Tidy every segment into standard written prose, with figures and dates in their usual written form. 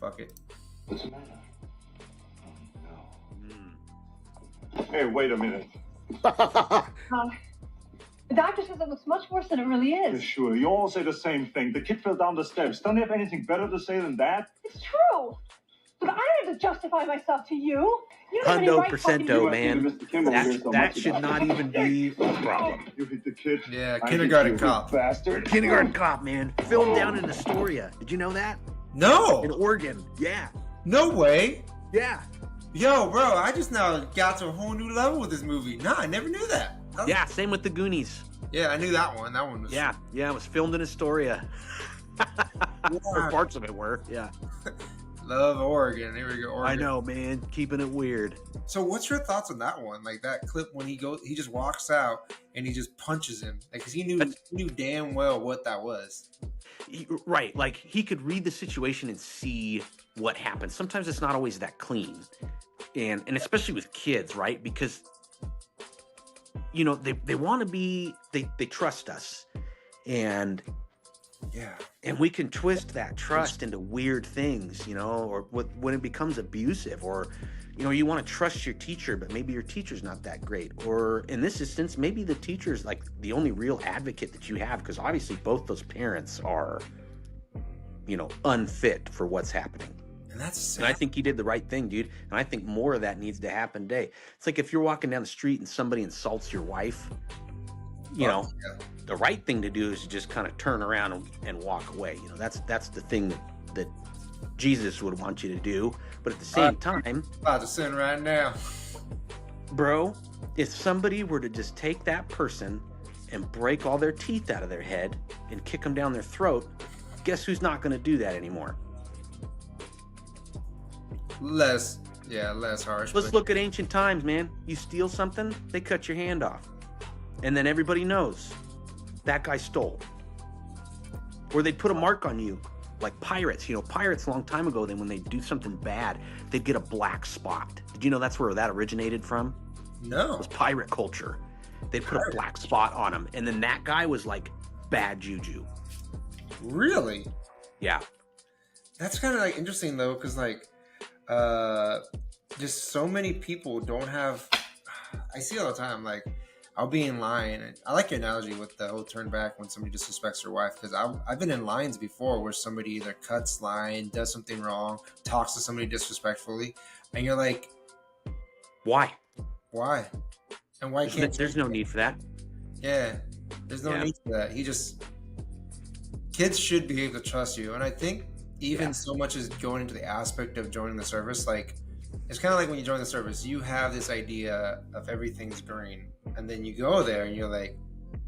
Fuck it. What's the matter? Hey, wait a minute. The doctor says it looks much worse than it really Yeah, is. sure, you all say the same thing. The kid fell down the steps. Don't you have anything better to say than that? It's true. But I don't have to justify myself to you. You don't have any Hundo right talking to percento, me. man. Mr. Kimball hears so That much should about not it. even be a problem. You hit the kid. Yeah, I kindergarten hit you, cop. Bastard. Kindergarten cop, man. Filmed down in Astoria. Did you know that? No, In Oregon. Yeah. no way. Yeah. Yo, bro, I just now got to a whole new level with this movie. Nah, I never knew that. Yeah, same with the Goonies. Yeah, I knew that one. That one was. Yeah, it was filmed in Astoria. Or parts of it were. Yeah. Love Oregon. Here we go. Oregon. I know, man. Keeping it weird. So, what's your thoughts on that one? Like that clip when he just walks out and he just punches him, like because he knew damn well what that was. Right, like he could read the situation and see what happens. Sometimes it's not always that clean, and especially with kids, right? Because you know they want to be, they trust us, and Yeah. and we can twist that trust into weird things, you know, or when it becomes abusive, or you know, you want to trust your teacher, but maybe your teacher's not that great, or in this instance, maybe the teacher's like the only real advocate that you have, because obviously both those parents are, you know, unfit for what's happening. And that's sad. And I think he did the right thing, dude. And I think more of that needs to happen today. It's like if you're walking down the street and somebody insults your wife, you know, the right thing to do is to just kind of turn around and walk away. You know, that's the thing that Jesus would want you to do. But at the same time, about to sin right now. bro, if somebody were to just take that person and break all their teeth out of their head and kick them down their throat, guess who's not going to do that anymore? Less harsh. Let's but look at ancient times, man. You steal something, they cut your hand off. And then everybody knows that guy stole. Or they'd put a mark on you, like pirates. You know, pirates a long time ago, then when they do something bad, they'd get a black spot. Did you know that's where that originated from? No. It was pirate culture. They'd put a black spot on him. And then that guy was like bad juju. Really? Yeah. That's kind of like interesting though, because like just so many people don't have. I see all the time, like I'll be in line, and I like your analogy with the whole turn back when somebody disrespects their wife, because I've been in lines before where somebody either cuts line, does something wrong, talks to somebody disrespectfully, and you're like, Why? And why can't There's no need for that. Yeah, there's no need for that. Kids should be able to trust you, and I think even so much as going into the aspect of joining the service, like it's kind of like when you join the service, you have this idea of everything's green, and then you go there and you're like,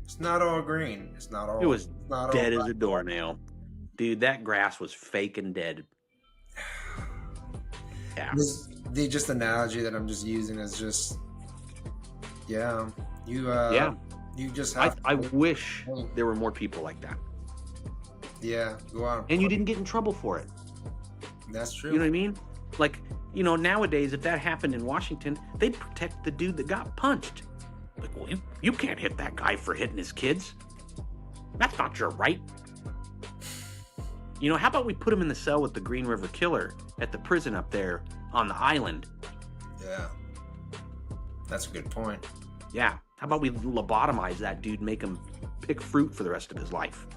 it's not all green. It's not all. It was not dead all as a doornail. Dude, that grass was fake and dead. Yeah. The just analogy that I'm just using is just, you just have. I wish there were more people like that. Yeah, go on. And you didn't get in trouble for it. That's true. You know what I mean? Like, you know, nowadays, if that happened in Washington, they'd protect the dude that got punched. Like, well, you can't hit that guy for hitting his kids. That's not your right. You know, how about we put him in the cell with the Green River Killer at the prison up there on the island? Yeah. That's a good point. Yeah. How about we lobotomize that dude, make him pick fruit for the rest of his life?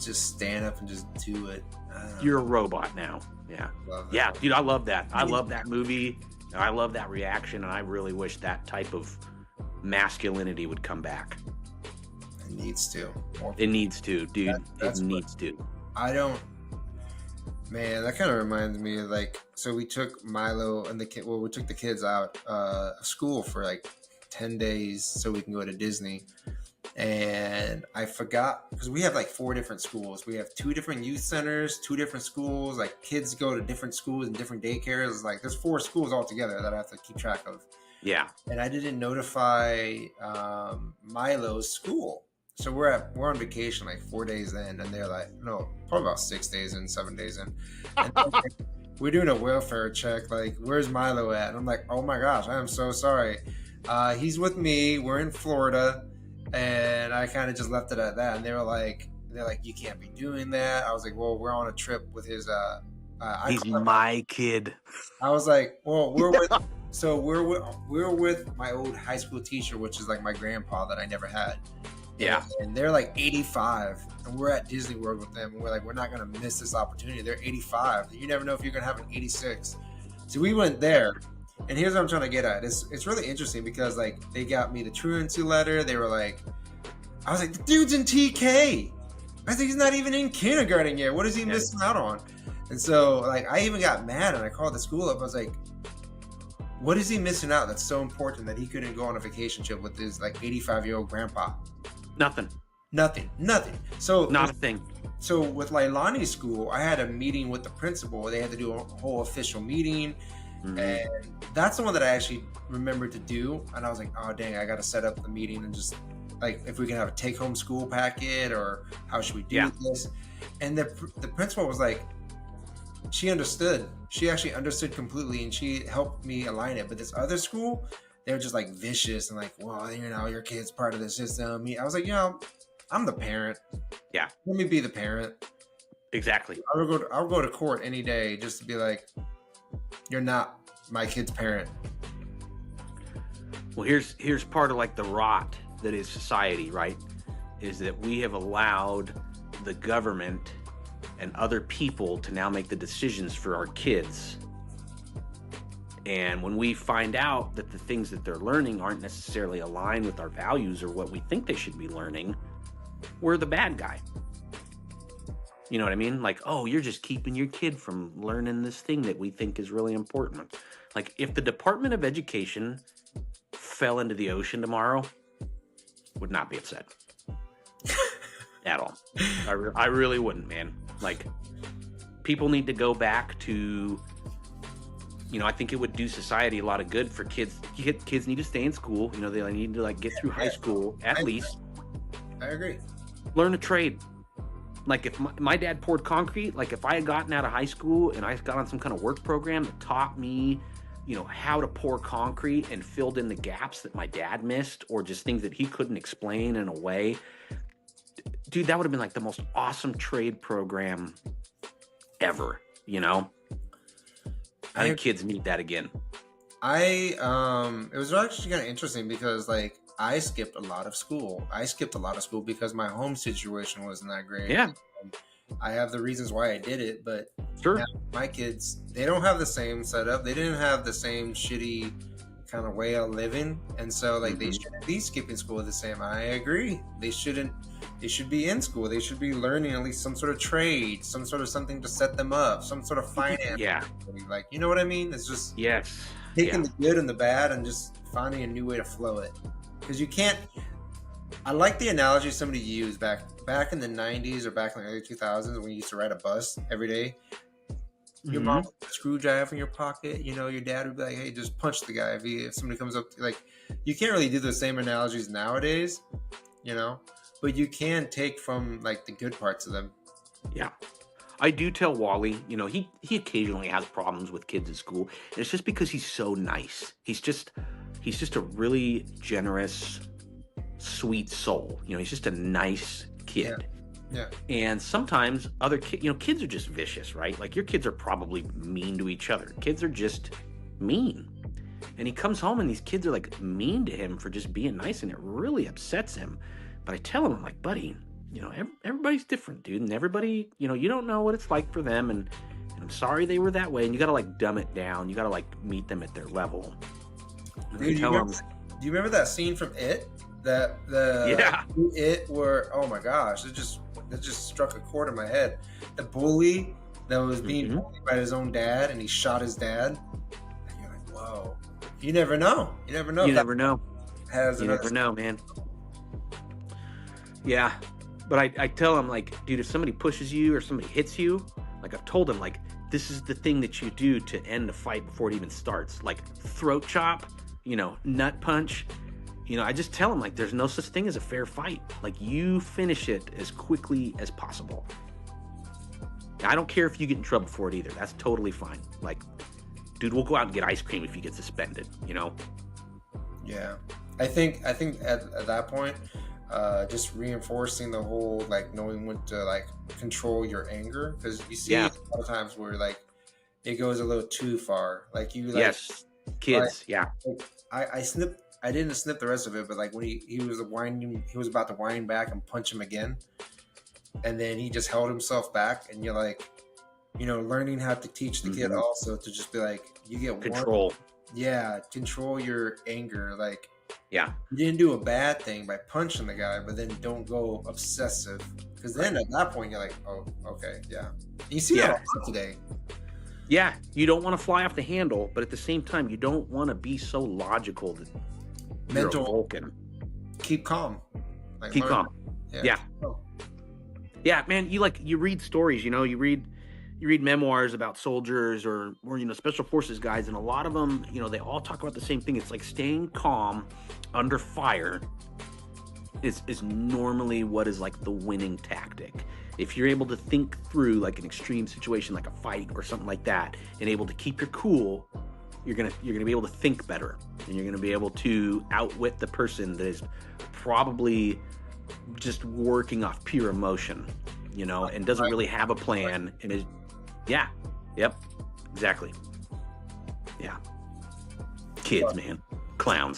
Just stand up and just do it. You're a robot now. Yeah. Yeah, dude, I love that. I love that movie. I love that reaction, and I really wish that type of masculinity would come back. It needs to. It needs to, dude. It needs to. I don't. Man, that kind of reminds me of like, so we took Milo and we took the kids out of school for like 10 days so we can go to Disney. And I forgot, because we have like 4 different schools. We have 2 different youth centers, 2 different schools. Like kids go to different schools and different daycares. Like there's 4 schools altogether that I have to keep track of. Yeah. And I didn't notify Milo's school. So we're on vacation like 4 days in, and they're like, no, probably about 6 days in, 7 days in. And we're doing a welfare check. Like, where's Milo at? And I'm like, oh my gosh, I am so sorry. He's with me. We're in Florida. And I kind of just left it at that. And they were like, they're like, you can't be doing that. I was like, well, we're on a trip with his. He's my kid. I was like, well, we're with my old high school teacher, which is like my grandpa that I never had. Yeah. And they're like 85, and we're at Disney World with them, and we're like, we're not gonna miss this opportunity. They're 85. You never know if you're gonna have an 86. So we went there, and here's what I'm trying to get at. It's really interesting because like they got me the truancy letter. They were like, I was like, the dude's in TK. I think he's not even in kindergarten yet. What is he missing out on? And so like I even got mad and I called the school up. I was like, what is he missing out that's so important that he couldn't go on a vacation trip with his like 85-year-old grandpa? Nothing. So not a thing. So with Leilani's school, I had a meeting with the principal. They had to do a whole official meeting. And that's the one that I actually remembered to do. And I was like, oh dang, I got to set up the meeting and just like if we can have a take-home school packet or how should we do this? And the principal was like, she understood. She actually understood completely, and she helped me align it. But this other school, they were just like vicious and like, well, you know, your kid's part of the system. I was like, you know, I'm the parent. Yeah. Let me be the parent. Exactly. I'll go to court any day just to be like, you're not my kid's parent. Well, here's part of like the rot that is society, right? Is that we have allowed the government and other people to now make the decisions for our kids. And when we find out that the things that they're learning aren't necessarily aligned with our values or what we think they should be learning, we're the bad guy. You know what I mean? Like, oh, you're just keeping your kid from learning this thing that we think is really important. Like, if the Department of Education fell into the ocean tomorrow, would not be upset. At all. I really wouldn't, man. Like, people need to go back to, you know, I think it would do society a lot of good for kids. Kids need to stay in school. You know, they need to like get through high school at least. I agree. Learn a trade. Like if my dad poured concrete, like if I had gotten out of high school and I got on some kind of work program that taught me, you know, how to pour concrete and filled in the gaps that my dad missed or just things that he couldn't explain in a way, dude, that would have been like the most awesome trade program ever, you know? I think kids need that again. It was actually kind of interesting because like I skipped a lot of school. Because my home situation wasn't that great. Yeah. I have the reasons why I did it, but sure, my kids, they don't have the same setup. They didn't have the same shitty kind of way of living. And so like they shouldn't be skipping school the same. I agree. They shouldn't. They should be in school. They should be learning at least some sort of trade, some sort of something to set them up, some sort of finance. Yeah. Like, you know what I mean? It's just taking the good and the bad and just finding a new way to flow it. Because you can't. I like the analogy somebody used back in the 90s or back in the early 2000s when you used to ride a bus every day. Your mom would put a screwdriver in your pocket. You know, your dad would be like, hey, just punch the guy if somebody comes up. Like, you can't really do the same analogies nowadays, you know? But you can take from, like, the good parts of them. Yeah. I do tell Wally, you know, he occasionally has problems with kids at school. And it's just because he's so nice. He's just a really generous, sweet soul. You know, he's just a nice kid. Yeah. And sometimes other kids, you know, kids are just vicious, right? Like your kids are probably mean to each other. Kids are just mean. And he comes home and these kids are like mean to him for just being nice, and it really upsets him. But I tell him, I'm like, buddy, you know, everybody's different, dude. And everybody, you know, you don't know what it's like for them. And I'm sorry they were that way. And you got to like dumb it down. You got to like meet them at their level. And Dude, do you remember that scene from It? It where, oh my gosh, it just struck a chord in my head. The bully that was being bullied by his own dad, and he shot his dad. And you're like, whoa. You never know. You never know. You never know. You never know, man. Yeah. But I tell him, like, dude, if somebody pushes you or somebody hits you, like I've told him, like, this is the thing that you do to end the fight before it even starts. Like throat chop, you know, nut punch. You know, I just tell him, like, there's no such thing as a fair fight. Like, you finish it as quickly as possible. I don't care if you get in trouble for it either. That's totally fine. Like, dude, we'll go out and get ice cream if you get suspended, you know? Yeah. I think at that point, just reinforcing the whole like knowing when to like control your anger, because you see Yeah. a lot of times where like it goes a little too far. Like you like, Yes. Kids. Yeah. like I snipped. I didn't snip the rest of it, but like when he was winding, he was about to wind back and punch him again, and then he just held himself back, and you're like, learning how to teach the kid also to just be like, you get Control. control your anger. Like, Yeah. you didn't do a bad thing by punching the guy, but then don't go obsessive, because then at that point you're like, oh, okay, yeah. You see that a lot today. Yeah, you don't want to fly off the handle, but at the same time, you don't want to be so logical that you're a Mental, Vulcan. keep calm. Like, Keep learn. calm. Yeah. Oh, Yeah, man, you read stories, you read memoirs about soldiers or special forces guys, and a lot of them, they all talk about the same thing. It's like staying calm under fire is normally what is like the winning tactic. If you're able to think through like an extreme situation like a fight or something like that and able to keep your cool, you're gonna be able to think better, and you're gonna be able to outwit the person that is probably just working off pure emotion, and doesn't really have a plan and is exactly. Yeah. Kids, man. Clowns.